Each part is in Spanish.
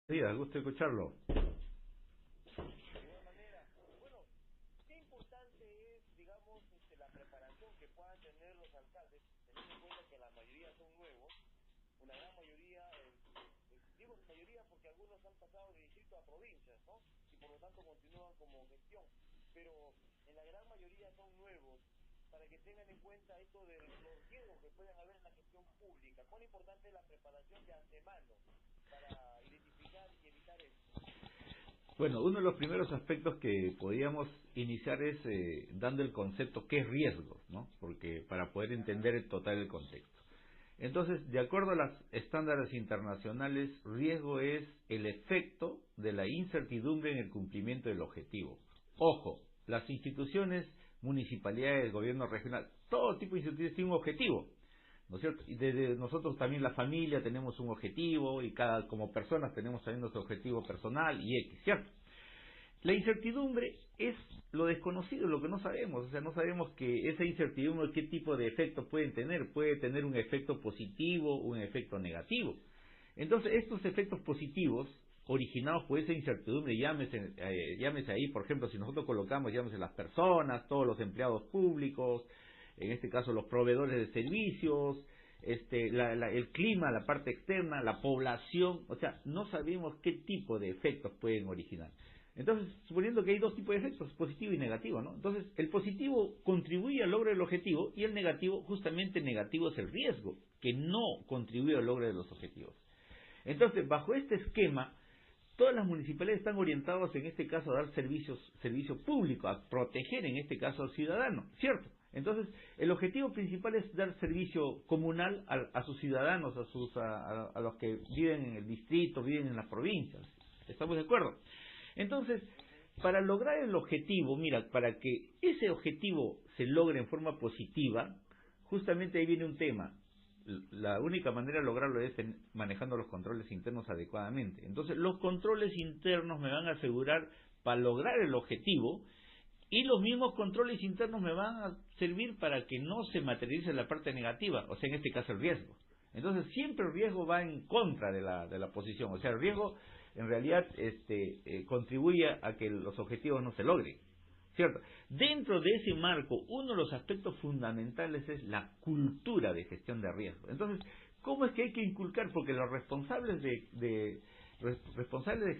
Sí, da gusto escucharlo. De igual manera, bueno, qué importante es, digamos, la preparación que puedan tener los alcaldes, teniendo en cuenta que la mayoría son nuevos, una gran mayoría, digo mayoría porque algunos han pasado de distrito a provincias, ¿no? Y por lo tanto continúan como gestión, pero en la gran mayoría son nuevos, para que tengan en cuenta esto de los riesgos que pueden haber en la gestión pública. ¿Cuán importante es la preparación de antemano para identificar y evitar esto? Bueno, uno de los primeros aspectos que podríamos iniciar es dando el concepto qué es riesgo, ¿no? Porque para poder entender el total del contexto. Entonces, de acuerdo a los estándares internacionales, riesgo es el efecto de la incertidumbre en el cumplimiento del objetivo. Ojo, las instituciones, municipalidades, gobierno regional, todo tipo de instituciones tienen un objetivo, ¿no es cierto? Y desde nosotros también la familia tenemos un objetivo y cada como personas tenemos también nuestro objetivo personal y X, ¿cierto? La incertidumbre es lo desconocido, lo que no sabemos, o sea, no sabemos que esa incertidumbre qué tipo de efectos puede tener un efecto positivo o un efecto negativo. Entonces, estos efectos positivos originados por esa incertidumbre, llámese ahí, por ejemplo, si nosotros colocamos, llámese las personas, todos los empleados públicos, en este caso los proveedores de servicios, el clima, la parte externa, la población, o sea, no sabemos qué tipo de efectos pueden originar. Entonces, suponiendo que hay dos tipos de efectos, positivo y negativo, ¿no? Entonces, el positivo contribuye al logro del objetivo y el negativo, justamente negativo es el riesgo, que no contribuye al logro de los objetivos. Entonces, bajo este esquema, todas las municipalidades están orientadas en este caso a dar servicio público, a proteger en este caso al ciudadano, ¿cierto? Entonces, el objetivo principal es dar servicio comunal a sus ciudadanos, a los que viven en el distrito, viven en las provincias. ¿Estamos de acuerdo? Entonces, para lograr el objetivo, mira, para que ese objetivo se logre en forma positiva, justamente ahí viene un tema. La única manera de lograrlo es manejando los controles internos adecuadamente. Entonces, los controles internos me van a asegurar para lograr el objetivo y los mismos controles internos me van a servir para que no se materialice la parte negativa, o sea, en este caso el riesgo. Entonces, siempre el riesgo va en contra de la posición, o sea, el riesgo en realidad contribuye a que los objetivos no se logren, ¿cierto? Dentro de ese marco, uno de los aspectos fundamentales es la cultura de gestión de riesgo. Entonces, ¿cómo es que hay que inculcar? Porque los responsables de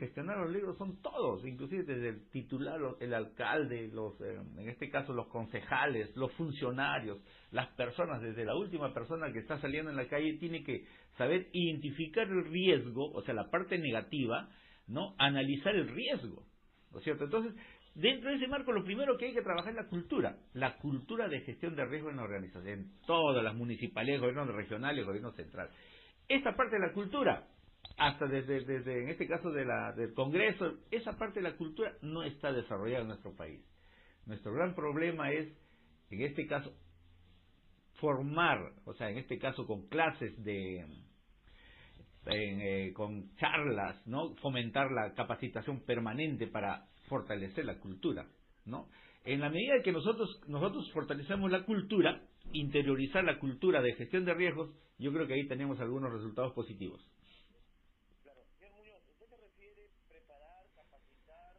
gestionar los riesgos son todos, inclusive desde el titular, el alcalde, en este caso los concejales, los funcionarios, las personas, desde la última persona que está saliendo en la calle, tiene que saber identificar el riesgo, o sea, la parte negativa, ¿no? Analizar el riesgo, ¿no es cierto? Entonces, dentro de ese marco, lo primero que hay que trabajar es la cultura de gestión de riesgo en la organización, en todas las municipalidades, gobiernos regionales, gobierno central. Esta parte de la cultura, hasta desde en este caso del Congreso, esa parte de la cultura no está desarrollada en nuestro país. Nuestro gran problema es, en este caso, formar, o sea, en este caso con clases con charlas, ¿no? Fomentar la capacitación permanente para fortalecer la cultura, ¿no? En la medida que nosotros fortalecemos la cultura, interiorizar la cultura de gestión de riesgos, yo creo que ahí tenemos algunos resultados positivos. Claro, señor Muñoz, ¿usted se refiere preparar, capacitar,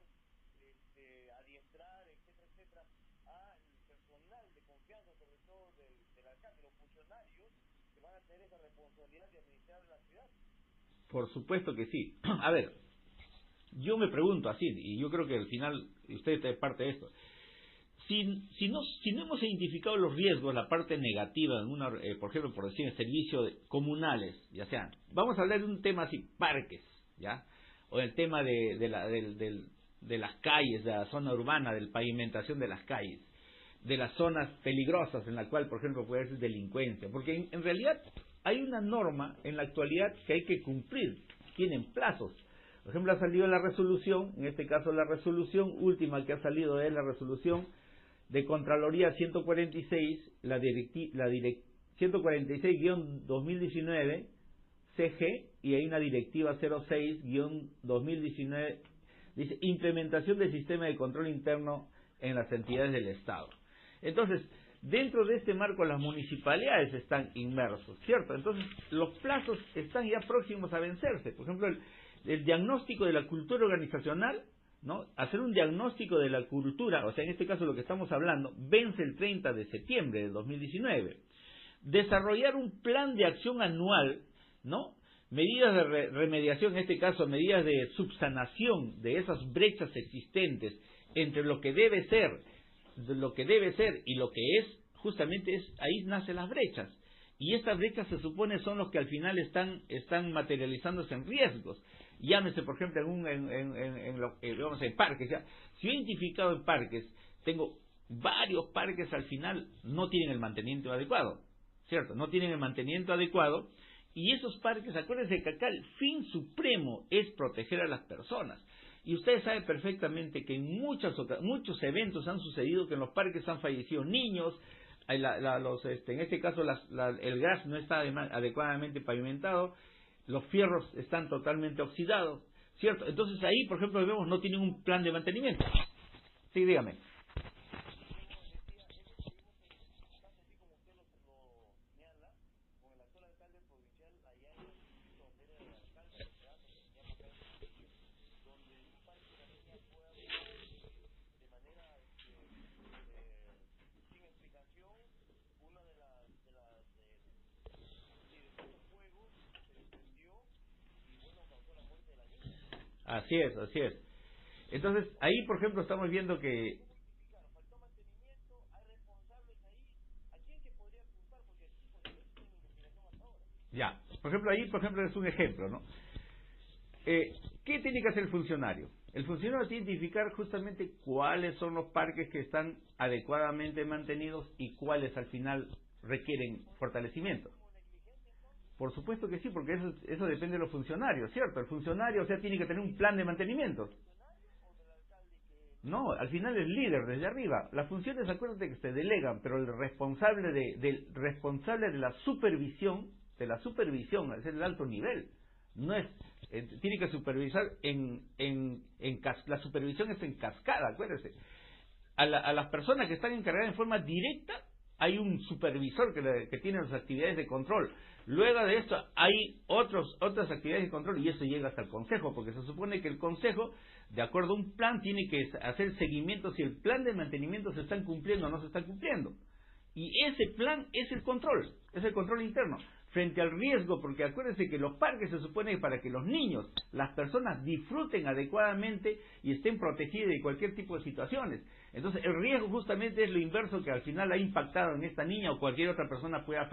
adiestrar, etcétera, etcétera, al personal de confianza, sobre todo del alcalde, los funcionarios que van a tener esa responsabilidad de administrar la ciudad? Por supuesto que sí. A ver, yo me pregunto así, y yo creo que al final usted es parte de esto. Si no hemos identificado los riesgos, la parte negativa, por ejemplo, por decir, en servicios comunales, ya sean, vamos a hablar de un tema así, parques, ¿ya? O el tema de las calles, de la zona urbana, de la pavimentación de las calles, de las zonas peligrosas en la cual, por ejemplo, puede haber delincuencia, porque en realidad hay una norma en la actualidad que hay que cumplir, tienen plazos. Por ejemplo, ha salido la resolución, en este caso la resolución última que ha salido es la resolución de Contraloría 146, 146-2019 CG, y hay una directiva 06-2019, dice implementación del sistema de control interno en las entidades del Estado. Entonces, dentro de este marco las municipalidades están inmersos, ¿cierto? Entonces, los plazos están ya próximos a vencerse. Por ejemplo, el diagnóstico de la cultura organizacional, ¿no? Hacer un diagnóstico de la cultura, o sea, en este caso lo que estamos hablando, vence el 30 de septiembre de 2019. Desarrollar un plan de acción anual, ¿no? Medidas de remediación, en este caso, medidas de subsanación de esas brechas existentes entre lo que debe ser y lo que es, justamente ahí nacen las brechas. Y estas brechas se supone son los que al final están materializándose en riesgos. Llámese, por ejemplo, en parques. ¿Ya? Si yo he identificado en parques, tengo varios parques al final no tienen el mantenimiento adecuado, ¿cierto? No tienen el mantenimiento adecuado, y esos parques, acuérdense que acá el fin supremo es proteger a las personas. Y ustedes saben perfectamente que en muchos eventos han sucedido que en los parques han fallecido niños, en este caso el gas no está adecuadamente pavimentado, los fierros están totalmente oxidados, ¿cierto? Entonces ahí, por ejemplo, vemos no tienen un plan de mantenimiento. Sí, dígame. Así es, así es. Entonces, ahí, por ejemplo, estamos viendo que... Ya, por ejemplo, ahí, por ejemplo, es un ejemplo, ¿no? ¿Qué tiene que hacer el funcionario? El funcionario tiene que identificar justamente cuáles son los parques que están adecuadamente mantenidos y cuáles al final requieren fortalecimiento. Por supuesto que sí, porque eso depende de los funcionarios, ¿cierto? El funcionario, o sea, tiene que tener un plan de mantenimiento. No, al final es líder desde arriba. Las funciones, acuérdate que se delegan, pero el responsable responsable de la supervisión, es el alto nivel. No es, tiene que supervisar la supervisión es en cascada, acuérdese. A las personas que están encargadas en forma directa, hay un supervisor que tiene las actividades de control. Luego de esto hay otras actividades de control y eso llega hasta el consejo, porque se supone que el consejo, de acuerdo a un plan, tiene que hacer seguimiento si el plan de mantenimiento se están cumpliendo o no se están cumpliendo. Y ese plan es el control interno, frente al riesgo, porque acuérdense que los parques se supone para que los niños, las personas disfruten adecuadamente y estén protegidos de cualquier tipo de situaciones. Entonces el riesgo justamente es lo inverso, que al final ha impactado en esta niña o cualquier otra persona pueda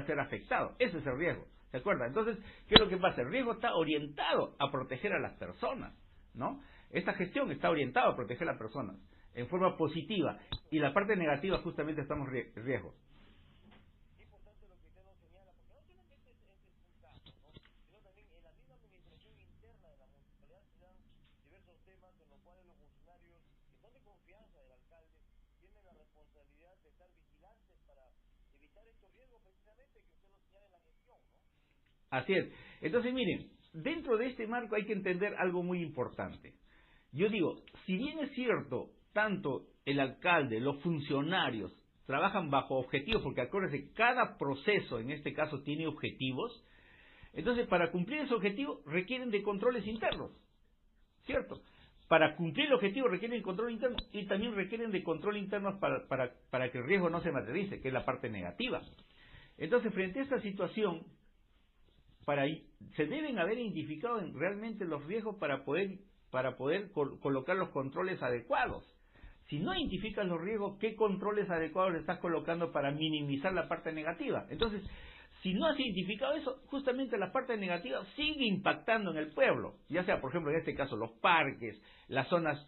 ser afectado. Ese es el riesgo, ¿se acuerda? Entonces, ¿qué es lo que pasa? El riesgo está orientado a proteger a las personas, ¿no? Esta gestión está orientada a proteger a las personas en forma positiva, y la parte negativa justamente estamos riesgos. Así es. Entonces, miren, dentro de este marco hay que entender algo muy importante. Yo digo, si bien es cierto, tanto el alcalde, los funcionarios, trabajan bajo objetivos, porque acuérdense, cada proceso en este caso tiene objetivos, entonces para cumplir ese objetivo requieren de controles internos, ¿cierto? Para cumplir el objetivo requieren de control interno y también requieren de control interno para que el riesgo no se materialice, que es la parte negativa. Entonces, frente a esta situación, se deben haber identificado realmente los riesgos para poder colocar los controles adecuados. Si no identificas los riesgos, ¿qué controles adecuados le estás colocando para minimizar la parte negativa? Entonces, si no has identificado eso, justamente la parte negativa sigue impactando en el pueblo. Ya sea, por ejemplo, en este caso, los parques, las zonas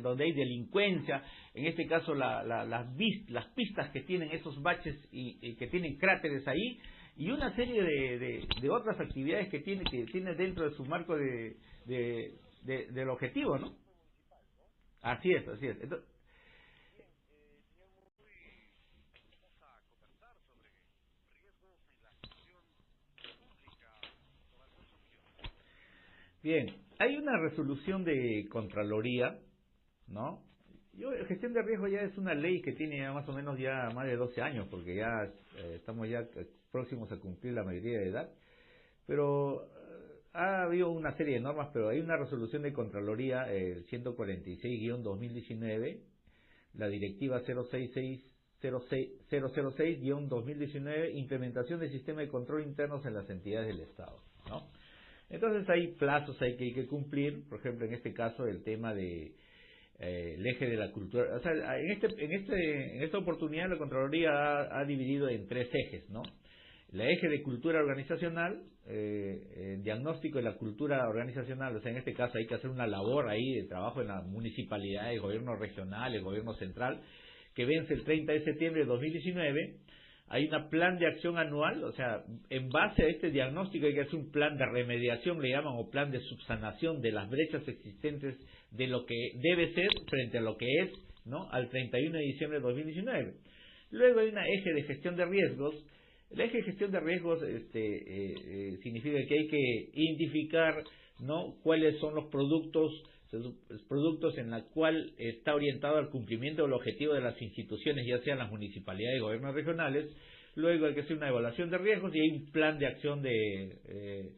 donde hay delincuencia, en este caso las pistas que tienen esos baches y que tienen cráteres ahí, y una serie de otras actividades que tiene dentro de su marco del objetivo, ¿no? Así es, así es. Entonces, bien, hay una resolución de Contraloría, ¿no? Gestión de riesgo ya es una ley que tiene ya más o menos ya más de 12 años, porque ya estamos ya próximos a cumplir la mayoría de edad, pero ha habido una serie de normas, pero hay una resolución de Contraloría, el 146-2019, la directiva 006-2019, implementación del sistema de control internos en las entidades del Estado, ¿no? Entonces hay plazos que hay que cumplir, por ejemplo, en este caso el tema de el eje de la cultura. O sea, en esta oportunidad la Contraloría ha dividido en 3 ejes, ¿no? El eje de cultura organizacional, el diagnóstico de la cultura organizacional, o sea, en este caso hay que hacer una labor ahí de trabajo en la municipalidad, el gobierno regional, el gobierno central, que vence el 30 de septiembre de 2019. Hay un plan de acción anual, o sea, en base a este diagnóstico hay que hacer un plan de remediación, le llaman, o plan de subsanación de las brechas existentes de lo que debe ser frente a lo que es, ¿no?, al 31 de diciembre de 2019. Luego hay un eje de gestión de riesgos. El eje de gestión de riesgos significa que hay que identificar, ¿no?, cuáles son los productos en la cual está orientado al cumplimiento del objetivo de las instituciones, ya sean las municipalidades y gobiernos regionales. Luego hay que hacer una evaluación de riesgos y hay un plan de acción de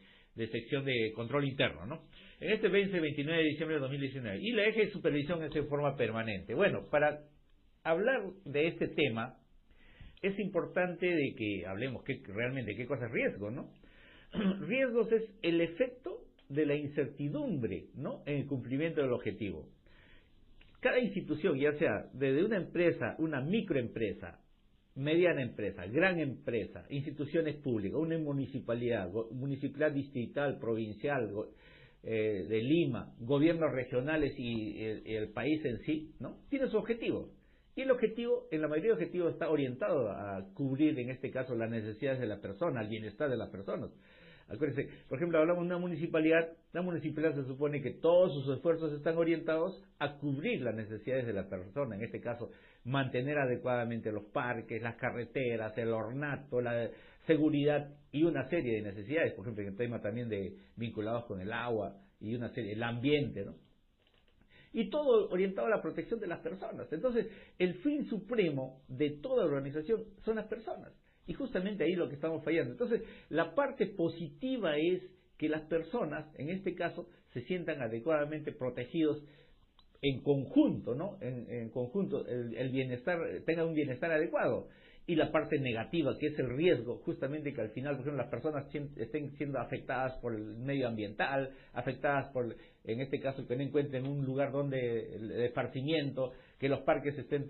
sección de control interno, ¿no? En este vence el 29 de diciembre de 2019. Y la eje de supervisión es en forma permanente. Bueno, para hablar de este tema, es importante de que hablemos realmente qué cosa es riesgo, ¿no? Riesgos es el efecto de la incertidumbre, ¿no?, en el cumplimiento del objetivo. Cada institución, ya sea desde una empresa, una microempresa, mediana empresa, gran empresa, instituciones públicas, una municipalidad distrital, provincial, de Lima, gobiernos regionales y el país en sí, ¿no?, tiene su objetivo. Y el objetivo, en la mayoría de objetivos, está orientado a cubrir, en este caso, las necesidades de la persona, el bienestar de las personas. Acuérdense, por ejemplo, hablamos de una municipalidad. La municipalidad se supone que todos sus esfuerzos están orientados a cubrir las necesidades de la persona, en este caso, mantener adecuadamente los parques, las carreteras, el ornato, la seguridad y una serie de necesidades, por ejemplo, en el tema también vinculados con el agua y una serie, el ambiente, ¿no? Y todo orientado a la protección de las personas. Entonces, el fin supremo de toda organización son las personas. Y justamente ahí es lo que estamos fallando. Entonces, la parte positiva es que las personas, en este caso, se sientan adecuadamente protegidos en conjunto, ¿no? En conjunto, el bienestar, tengan un bienestar adecuado. Y la parte negativa, que es el riesgo, justamente que al final, por ejemplo, las personas estén siendo afectadas por el medio ambiental, afectadas por, en este caso, que no encuentren un lugar de esparcimiento, que los parques estén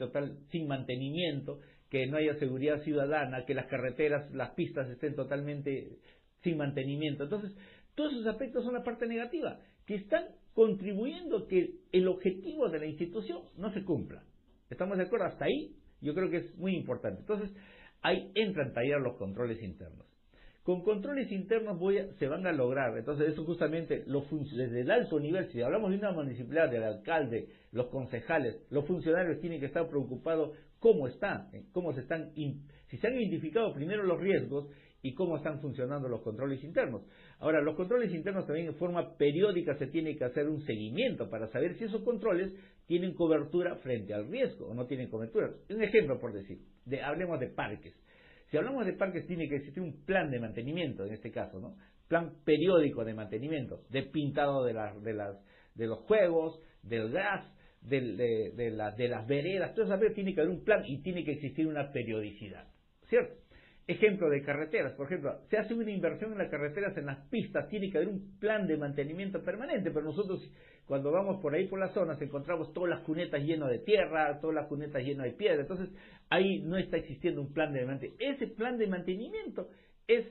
sin mantenimiento, que no haya seguridad ciudadana, que las carreteras, las pistas estén totalmente sin mantenimiento. Entonces, todos esos aspectos son la parte negativa, que están contribuyendo a que el objetivo de la institución no se cumpla. ¿Estamos de acuerdo? Hasta ahí yo creo que es muy importante. Entonces, ahí entran a tallar los controles internos. Con controles internos se van a lograr, entonces eso justamente desde el alto nivel, si hablamos de una municipalidad, del alcalde, los concejales, los funcionarios tienen que estar preocupados si se han identificado primero los riesgos y cómo están funcionando los controles internos. Ahora, los controles internos también en forma periódica se tiene que hacer un seguimiento para saber si esos controles tienen cobertura frente al riesgo o no tienen cobertura. Un ejemplo, por decir, hablemos de parques. Si hablamos de parques, tiene que existir un plan de mantenimiento, en este caso, ¿no? Plan periódico de mantenimiento, de pintado de los juegos, del gas, de las veredas. Todo eso tiene que haber un plan y tiene que existir una periodicidad, ¿cierto? Ejemplo de carreteras, por ejemplo, se hace una inversión en las carreteras, en las pistas, tiene que haber un plan de mantenimiento permanente, pero nosotros cuando vamos por ahí por las zonas encontramos todas las cunetas llenas de tierra, todas las cunetas llenas de piedra, entonces ahí no está existiendo un plan de mantenimiento. Ese plan de mantenimiento es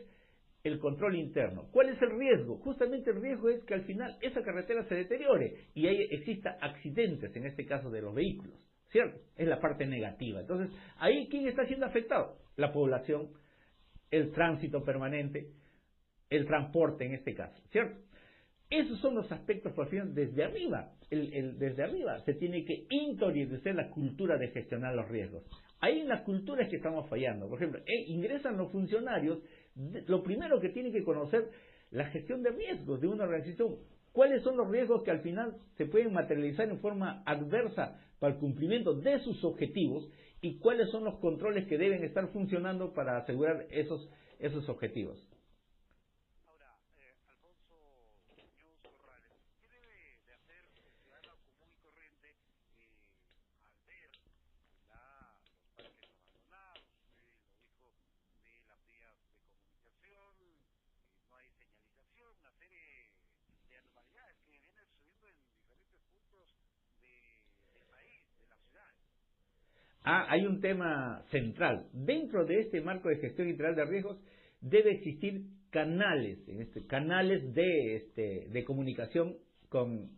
el control interno. ¿Cuál es el riesgo? Justamente el riesgo es que al final esa carretera se deteriore y ahí exista accidentes, en este caso de los vehículos, ¿cierto? Es la parte negativa. Entonces, ahí ¿quién está siendo afectado? La población, el tránsito permanente, el transporte en este caso, ¿cierto? Esos son los aspectos, por fin, desde arriba. Desde arriba se tiene que interiorizar la cultura de gestionar los riesgos. Ahí en la cultura es que estamos fallando. Por ejemplo, ingresan los funcionarios, lo primero que tienen que conocer la gestión de riesgos de una organización. ¿Cuáles son los riesgos que al final se pueden materializar en forma adversa para el cumplimiento de sus objetivos? ¿Y cuáles son los controles que deben estar funcionando para asegurar esos objetivos? Ahora, Alfonso, hay un tema central. Dentro de este marco de gestión integral de riesgos debe existir canales, canales de comunicación con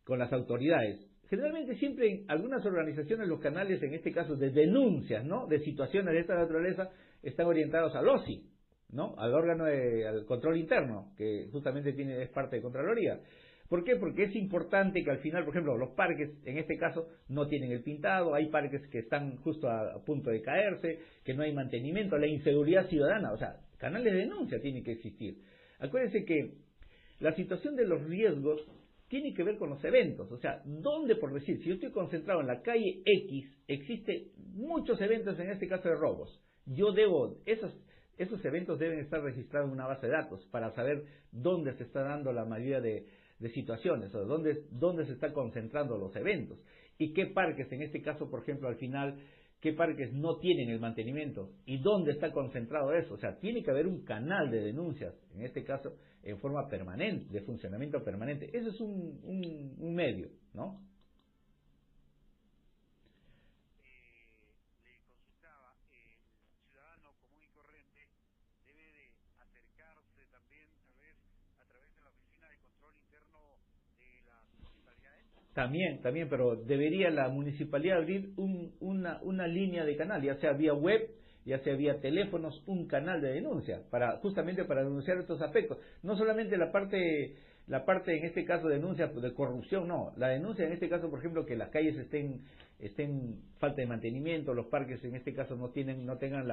las autoridades. Generalmente siempre en algunas organizaciones los canales, en este caso de denuncias, ¿no?, de situaciones de esta naturaleza, están orientados al OSI, ¿no?, al órgano al control interno, que justamente es parte de Contraloría. ¿Por qué? Porque es importante que al final, por ejemplo, los parques, en este caso, no tienen el pintado, hay parques que están justo a punto de caerse, que no hay mantenimiento, la inseguridad ciudadana, o sea, canales de denuncia tienen que existir. Acuérdense que la situación de los riesgos tiene que ver con los eventos, o sea, ¿dónde, por decir, si yo estoy concentrado en la calle X, existe muchos eventos, en este caso de robos, esos eventos deben estar registrados en una base de datos para saber dónde se está dando la mayoría de situaciones, o dónde se están concentrando los eventos, y qué parques, en este caso, por ejemplo, al final, qué parques no tienen el mantenimiento, y dónde está concentrado eso. O sea, tiene que haber un canal de denuncias, en este caso, en forma permanente, de funcionamiento permanente. Eso es un medio, ¿no? Le consultaba, el ciudadano común y corriente debe de acercarse también a través de la Oficina de Control Interno de las municipalidades. También, pero debería la municipalidad abrir una línea de canal, ya sea vía web, ya sea vía teléfonos, un canal de denuncia, justamente para denunciar estos aspectos. No solamente la parte en este caso de denuncia de corrupción, no, la denuncia en este caso, por ejemplo, que las calles estén falta de mantenimiento, los parques en este caso no tengan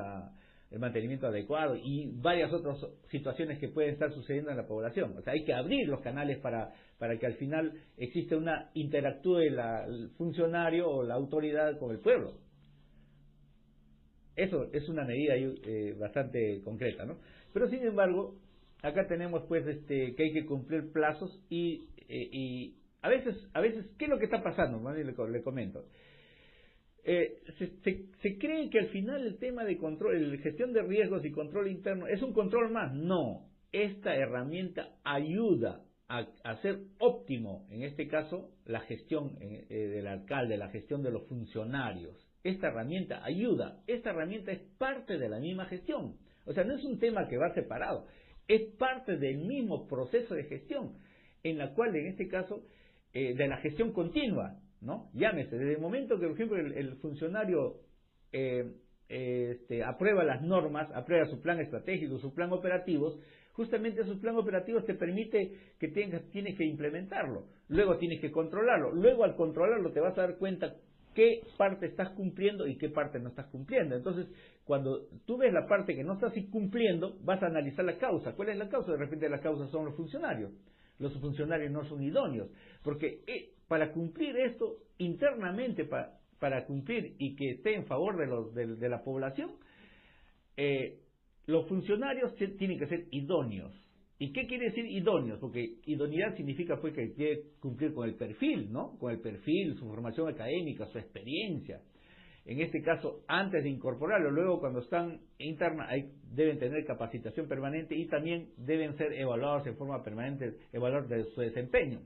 el mantenimiento adecuado, y varias otras situaciones que pueden estar sucediendo en la población. O sea, hay que abrir los canales para que al final exista interactúe el funcionario o la autoridad con el pueblo. Eso es una medida bastante concreta, ¿no? Pero sin embargo, acá tenemos pues que hay que cumplir plazos y a veces, ¿qué es lo que está pasando? Le comento. Se cree que al final el tema de control, gestión de riesgos y control interno es un control más. No, esta herramienta ayuda a hacer óptimo, en este caso, la gestión del alcalde, la gestión de los funcionarios. Esta herramienta ayuda, esta herramienta es parte de la misma gestión. O sea, no es un tema que va separado, es parte del mismo proceso de gestión, en la cual, en este caso, de la gestión continua, ¿no? Llámese, desde el momento que, por ejemplo, el funcionario aprueba las normas, aprueba su plan estratégico, su plan operativo, justamente esos planes operativos te permite que tienes que implementarlo, luego tienes que controlarlo, luego al controlarlo te vas a dar cuenta qué parte estás cumpliendo y qué parte no estás cumpliendo. Entonces, cuando tú ves la parte que no estás cumpliendo, vas a analizar la causa. ¿Cuál es la causa? De repente la causa son los funcionarios. Los funcionarios no son idóneos, porque para cumplir esto internamente, para cumplir y que esté en favor de la población, los funcionarios tienen que ser idóneos. ¿Y qué quiere decir idóneos? Porque idoneidad significa pues que quiere cumplir con el perfil, ¿no? Con el perfil, su formación académica, su experiencia. En este caso, antes de incorporarlo, luego cuando están interna, deben tener capacitación permanente y también deben ser evaluados en forma permanente, evaluar de su desempeño.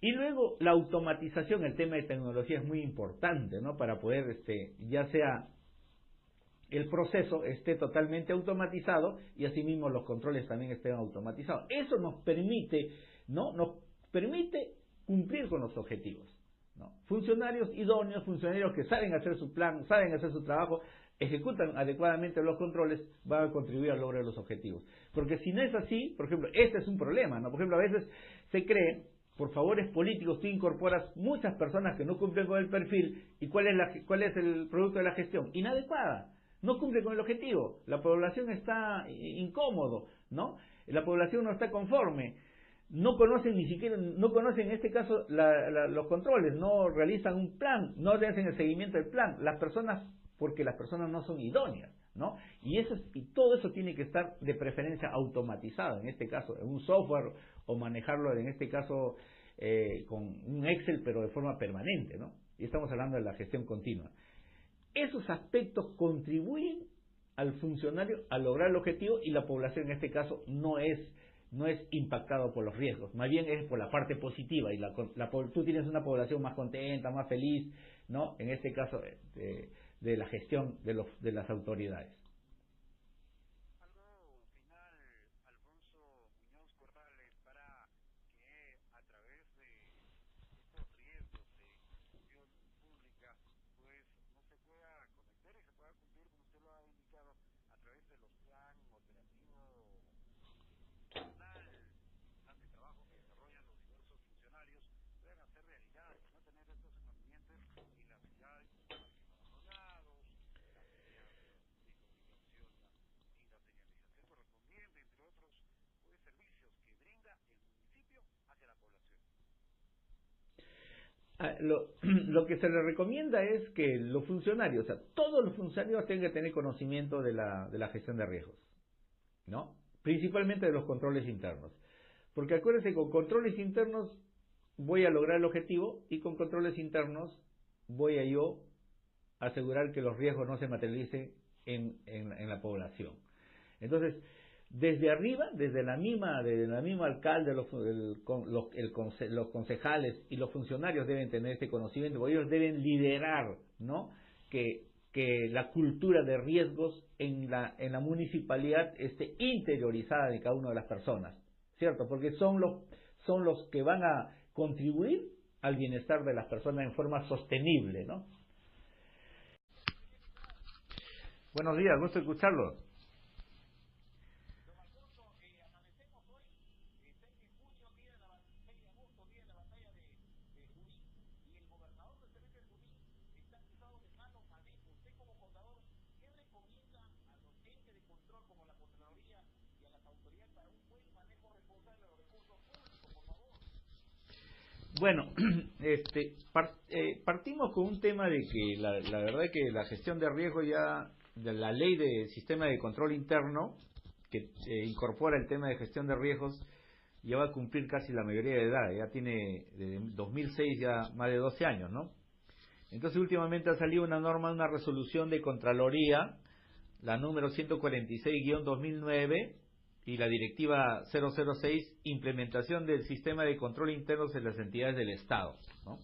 Y luego la automatización, el tema de tecnología es muy importante, ¿no? Para poder, ya sea el proceso esté totalmente automatizado y asimismo los controles también estén automatizados. Eso nos permite, ¿no? Nos permite cumplir con los objetivos, ¿no? Funcionarios idóneos, funcionarios que saben hacer su plan, saben hacer su trabajo, ejecutan adecuadamente los controles, van a contribuir al logro de los objetivos. Porque si no es así, por ejemplo, este es un problema, ¿no? Por ejemplo, a veces se cree, por favores políticos, tú incorporas muchas personas que no cumplen con el perfil, ¿y cuál es el producto de la gestión? Inadecuada. No cumple con el objetivo, la población está incómodo, ¿no? La población no está conforme, no conocen en este caso los controles, no realizan un plan, no le hacen el seguimiento del plan, porque las personas no son idóneas, ¿no? Y todo eso tiene que estar de preferencia automatizado, en este caso, en un software, o manejarlo en este caso con un Excel, pero de forma permanente, ¿no? Y estamos hablando de la gestión continua. Esos aspectos contribuyen al funcionario a lograr el objetivo y la población en este caso no es impactado por los riesgos, más bien es por la parte positiva y tú tienes una población más contenta, más feliz, ¿no? En este caso de la gestión de las autoridades. Algo final, Alfonso Muñoz Corrales, para que a través de estos riesgos de gestión pública, pues no se pueda cometer y se pueda cumplir, como usted lo ha indicado, a través de los plan operativo plan de trabajo que desarrollan los diversos funcionarios, puedan hacer realidad y no tener estos inconvenientes y las ya abandonados, las vías de comunicación y la señalización correspondiente, entre otros pues, servicios que brinda el municipio hacia la población. Lo que se le recomienda es que los funcionarios, o sea, todos los funcionarios tengan que tener conocimiento de la gestión de riesgos, ¿no? Principalmente de los controles internos. Porque acuérdense, con controles internos voy a lograr el objetivo y con controles internos voy a yo asegurar que los riesgos no se materialicen en la población. Entonces, desde arriba, desde la misma alcalde, los concejales y los funcionarios deben tener este conocimiento, porque ellos deben liderar, ¿no? Que la cultura de riesgos en la municipalidad esté interiorizada de cada una de las personas, ¿cierto? Porque son los que van a contribuir al bienestar de las personas en forma sostenible, ¿no? Buenos días, gusto escucharlo. Bueno, partimos con un tema de que la verdad es que la gestión de riesgo ya, de la ley de sistema de control interno, que incorpora el tema de gestión de riesgos, ya va a cumplir casi la mayoría de edad, ya tiene desde 2006 ya más de 12 años, ¿no? Entonces últimamente ha salido una norma, una resolución de Contraloría, la número 146-2009, y la directiva 006, implementación del sistema de control interno de las entidades del Estado, ¿no?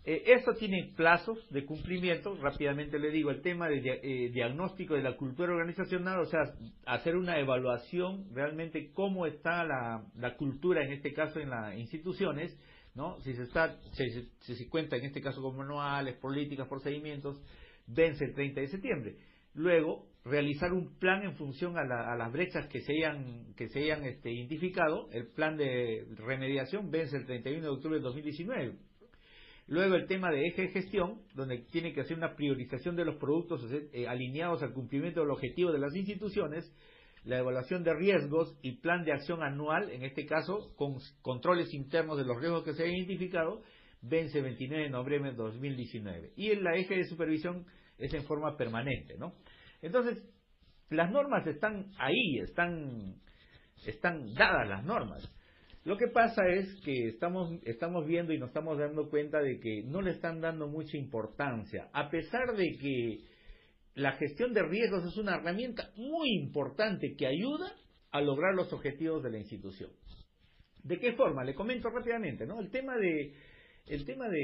Esto tiene plazos de cumplimiento. Rápidamente le digo, el tema de diagnóstico de la cultura organizacional, o sea, hacer una evaluación realmente cómo está la cultura, en este caso en las instituciones, ¿no? Si se cuenta en este caso con manuales, políticas, procedimientos, vence el 30 de septiembre. Luego, realizar un plan en función a las brechas que se hayan identificado. El plan de remediación vence el 31 de octubre del 2019. Luego el tema de eje de gestión, donde tiene que hacer una priorización de los productos alineados al cumplimiento del objetivo de las instituciones, la evaluación de riesgos y plan de acción anual, en este caso con controles internos de los riesgos que se hayan identificado, vence el 29 de noviembre de 2019. Y el eje de supervisión es en forma permanente, ¿no? Entonces, las normas están ahí, están dadas las normas. Lo que pasa es que estamos viendo y nos estamos dando cuenta de que no le están dando mucha importancia, a pesar de que la gestión de riesgos es una herramienta muy importante que ayuda a lograr los objetivos de la institución. ¿De qué forma? Le comento rápidamente, ¿no? El tema de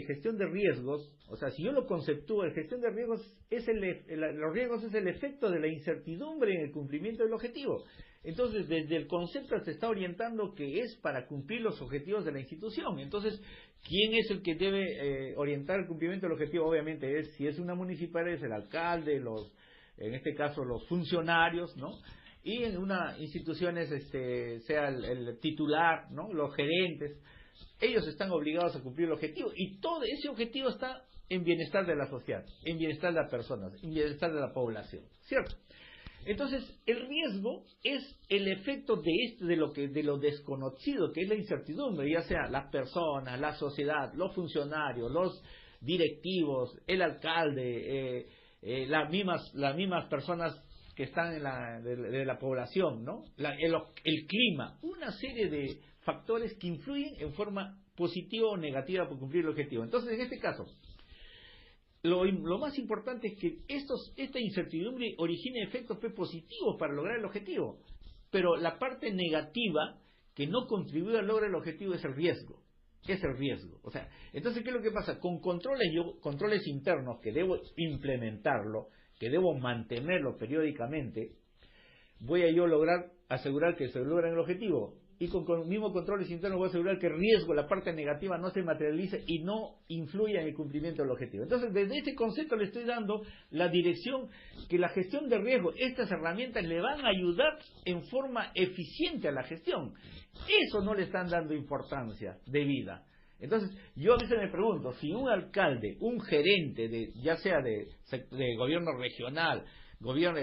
gestión de riesgos, o sea, si yo lo conceptúo, la gestión de riesgos los riesgos es el efecto de la incertidumbre en el cumplimiento del objetivo. Entonces, desde el concepto se está orientando que es para cumplir los objetivos de la institución. Entonces, ¿quién es el que debe orientar el cumplimiento del objetivo? Obviamente, si es una municipalidad, es el alcalde, en este caso los funcionarios, ¿no? Y en una institución sea el titular, ¿no? Los gerentes. Ellos están obligados a cumplir el objetivo, y todo ese objetivo está en bienestar de la sociedad, en bienestar de las personas, en bienestar de la población, ¿cierto? Entonces, el riesgo es el efecto de lo desconocido, que es la incertidumbre, ya sea las personas, la sociedad, los funcionarios, los directivos, el alcalde, las mismas personas que están de la población, ¿no? El clima, una serie de factores que influyen en forma positiva o negativa por cumplir el objetivo. Entonces, en este caso, lo más importante es que esta incertidumbre origine efectos positivos para lograr el objetivo, pero la parte negativa que no contribuye al logro del objetivo es el riesgo. es el riesgo. O sea, entonces, ¿qué es lo que pasa? Con controles internos que debo implementarlo, que debo mantenerlo periódicamente, voy a yo lograr asegurar que se logra el objetivo. Y con mismos controles internos voy a asegurar que el riesgo, la parte negativa, no se materialice y no influya en el cumplimiento del objetivo. Entonces, desde este concepto le estoy dando la dirección que la gestión de riesgo, estas herramientas le van a ayudar en forma eficiente a la gestión. Eso no le están dando importancia debida. Entonces, yo a veces me pregunto, si un alcalde, un gerente, ya sea de gobierno regional, gobierno,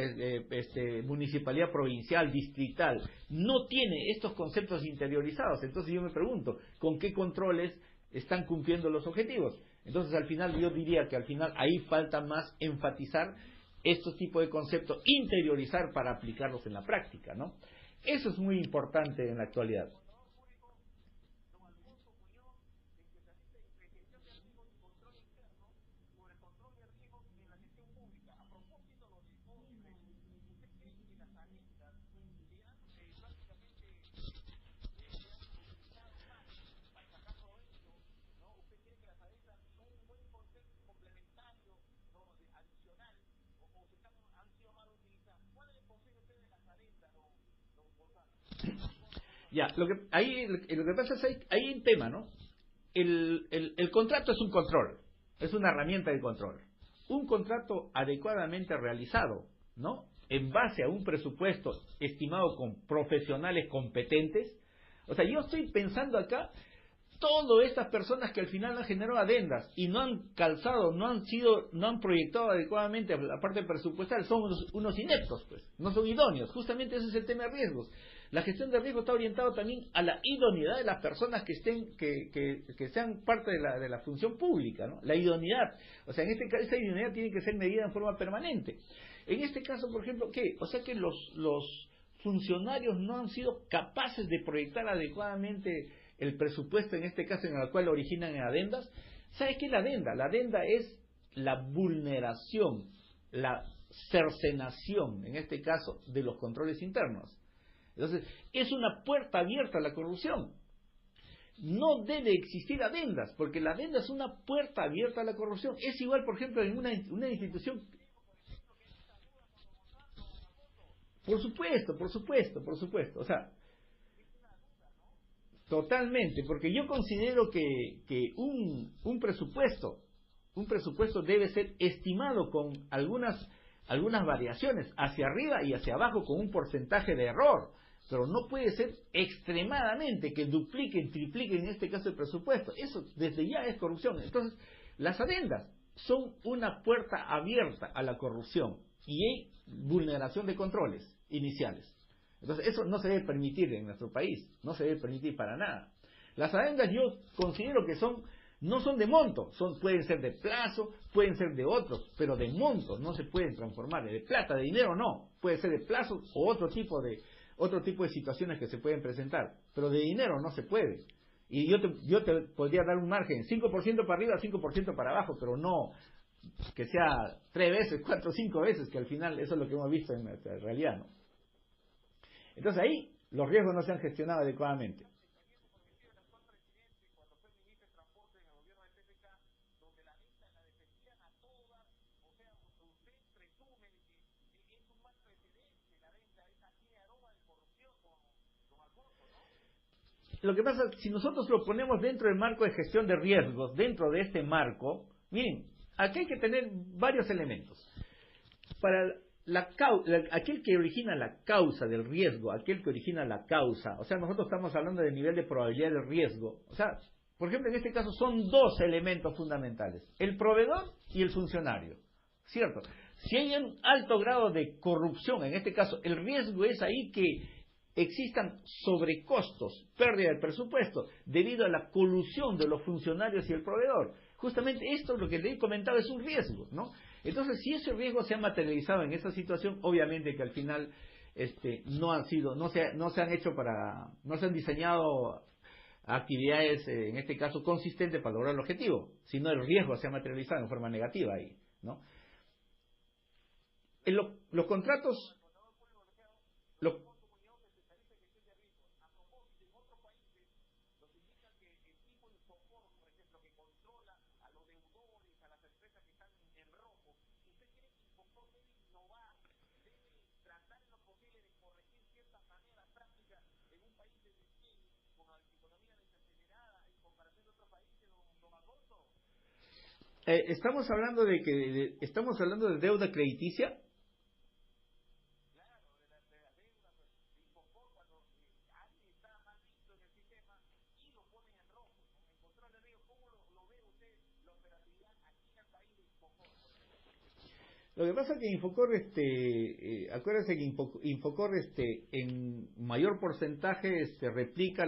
municipalidad provincial, distrital, no tiene estos conceptos interiorizados, entonces yo me pregunto, ¿con qué controles están cumpliendo los objetivos? Entonces, al final, yo diría que al final ahí falta más enfatizar estos tipos de conceptos, interiorizar para aplicarlos en la práctica, ¿no? Eso es muy importante en la actualidad. Ya, lo que pasa es que hay un tema, ¿no? El contrato es un control, es una herramienta de control. Un contrato adecuadamente realizado, ¿no? En base a un presupuesto estimado con profesionales competentes. O sea, yo estoy pensando acá, todas estas personas que al final han generado adendas y no han calzado, no han proyectado adecuadamente la parte presupuestal, son unos ineptos, pues, no son idóneos. Justamente ese es el tema de riesgos. La gestión de riesgo está orientada también a la idoneidad de las personas que sean parte de la función pública, ¿no? La idoneidad. O sea, en este caso, esa idoneidad tiene que ser medida en forma permanente. En este caso, por ejemplo, ¿qué? O sea que los funcionarios no han sido capaces de proyectar adecuadamente el presupuesto, en este caso, en el cual originan adendas. ¿Sabes qué es la adenda? La adenda es la vulneración, la cercenación, en este caso, de los controles internos. Entonces, es una puerta abierta a la corrupción. No debe existir adendas, porque la adenda es una puerta abierta a la corrupción. Es igual, por ejemplo, en una institución. Por supuesto. O sea, totalmente, porque yo considero que un presupuesto debe ser estimado con algunas variaciones hacia arriba y hacia abajo con un porcentaje de error, pero no puede ser extremadamente que dupliquen, tripliquen en este caso el presupuesto. Eso desde ya es corrupción. Entonces, las adendas son una puerta abierta a la corrupción y hay vulneración de controles iniciales. Entonces, eso no se debe permitir en nuestro país, no se debe permitir para nada. Las adendas yo considero que no son de monto, pueden ser de plazo, pueden ser de otros, pero de montos no se pueden transformar, de plata, de dinero no, puede ser de plazo o otro tipo de situaciones que se pueden presentar, pero de dinero no se puede. Y yo te podría dar un margen, 5% para arriba, 5% para abajo, pero no que sea 3 veces, 4, 5 veces, que al final eso es lo que hemos visto en nuestra realidad, ¿no? Entonces ahí los riesgos no se han gestionado adecuadamente. Lo que pasa es que si nosotros lo ponemos dentro del marco de gestión de riesgos, dentro de este marco, miren, aquí hay que tener varios elementos. Para aquel que origina la causa del riesgo, aquel que origina la causa, o sea, nosotros estamos hablando del nivel de probabilidad del riesgo. O sea, por ejemplo, en este caso son 2 elementos fundamentales, el proveedor y el funcionario, ¿cierto? Si hay un alto grado de corrupción, en este caso, el riesgo es ahí que existan sobrecostos, pérdida del presupuesto, debido a la colusión de los funcionarios y el proveedor. Justamente esto, lo que le he comentado, es un riesgo, ¿no? Entonces, si ese riesgo se ha materializado en esa situación, obviamente que al final no se han diseñado actividades, en este caso, consistentes para lograr el objetivo, sino el riesgo se ha materializado en forma negativa ahí, ¿no? Los contratos, Estamos hablando de que estamos hablando de deuda crediticia. Lo que pasa es que Infocor, acuérdense que Infocor, en mayor porcentaje, replica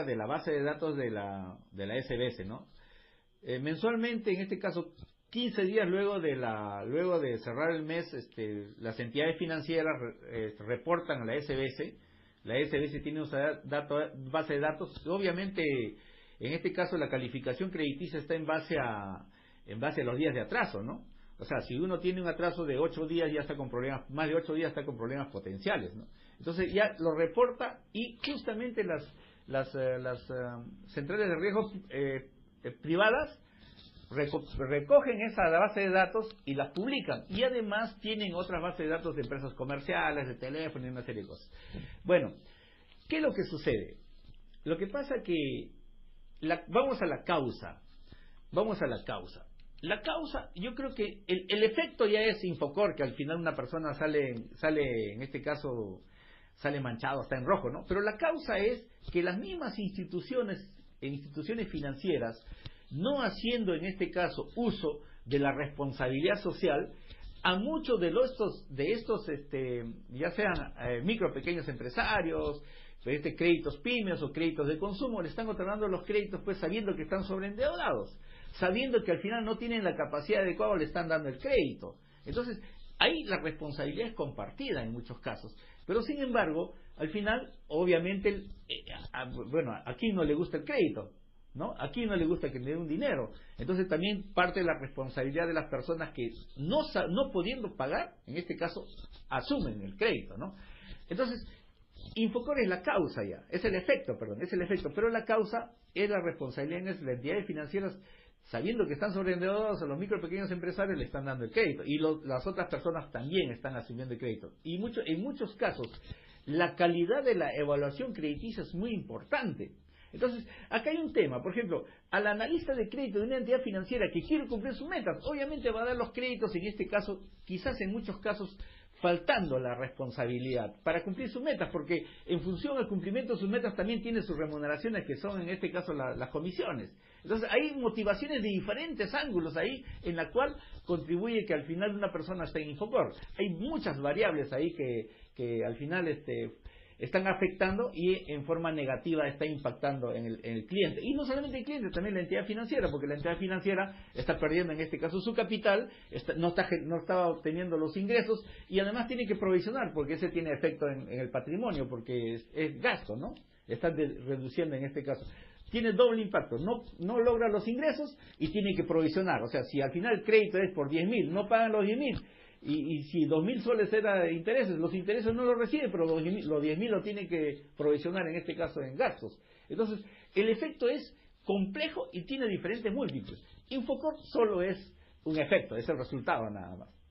de la base de datos de la SBS, ¿no? Mensualmente, en este caso, 15 días luego de cerrar el mes, las entidades financieras reportan a la SBS. La SBS tiene una base de datos. Obviamente, en este caso, la calificación crediticia está en base a los días de atraso, ¿no? O sea, si uno tiene un atraso de 8 días, ya está con problemas, más de 8 días está con problemas potenciales, ¿no? Entonces ya lo reporta, y justamente las centrales de riesgo privadas recogen esa base de datos y las publican. Y además tienen otras bases de datos de empresas comerciales, de teléfono y una serie de cosas. Bueno, ¿qué es lo que sucede? Lo que pasa que vamos a la causa. La causa, yo creo que el efecto ya es Infocor, que al final una persona sale, en este caso, sale manchado, está en rojo, ¿no? Pero la causa es que las mismas instituciones financieras, no haciendo en este caso uso de la responsabilidad social, a muchos de estos ya sean micro pequeños empresarios, créditos pymes o créditos de consumo, le están otorgando los créditos pues sabiendo que están sobreendeudados, sabiendo que al final no tienen la capacidad adecuada, le están dando el crédito. Entonces, ahí la responsabilidad es compartida en muchos casos. Pero sin embargo, al final, obviamente, ¿a quién no le gusta el crédito? ¿No? ¿A quién no le gusta que le den un dinero? Entonces también parte de la responsabilidad de las personas que no pudiendo pagar, en este caso, asumen el crédito, ¿no? Entonces, Infocor es la causa ya, es el efecto, pero la causa es la responsabilidad en las entidades financieras, sabiendo que están sobreendeudados, a los micro y pequeños empresarios le están dando el crédito, y las otras personas también están asumiendo el crédito. Y en muchos casos, la calidad de la evaluación crediticia es muy importante. Entonces, acá hay un tema, por ejemplo, al analista de crédito de una entidad financiera que quiere cumplir sus metas, obviamente va a dar los créditos, en este caso, quizás en muchos casos, faltando la responsabilidad para cumplir sus metas, porque en función al cumplimiento de sus metas también tiene sus remuneraciones, que son en este caso las comisiones. Entonces hay motivaciones de diferentes ángulos ahí, en la cual contribuye que al final una persona esté en Infocor. Hay muchas variables ahí que al final están afectando y en forma negativa está impactando en el cliente. Y no solamente el cliente, también la entidad financiera, porque la entidad financiera está perdiendo en este caso su capital, no está obteniendo los ingresos, y además tiene que provisionar, porque ese tiene efecto en el patrimonio, porque es gasto, ¿no? Está reduciendo en este caso. Tiene doble impacto, no logra los ingresos y tiene que provisionar. O sea, si al final el crédito es por 10.000, no pagan los 10.000, y si 2.000 soles era de intereses, los intereses no los recibe, pero los 10.000 lo tiene que provisionar, en este caso en gastos. Entonces, el efecto es complejo y tiene diferentes múltiples. Infocor solo es un efecto, es el resultado nada más.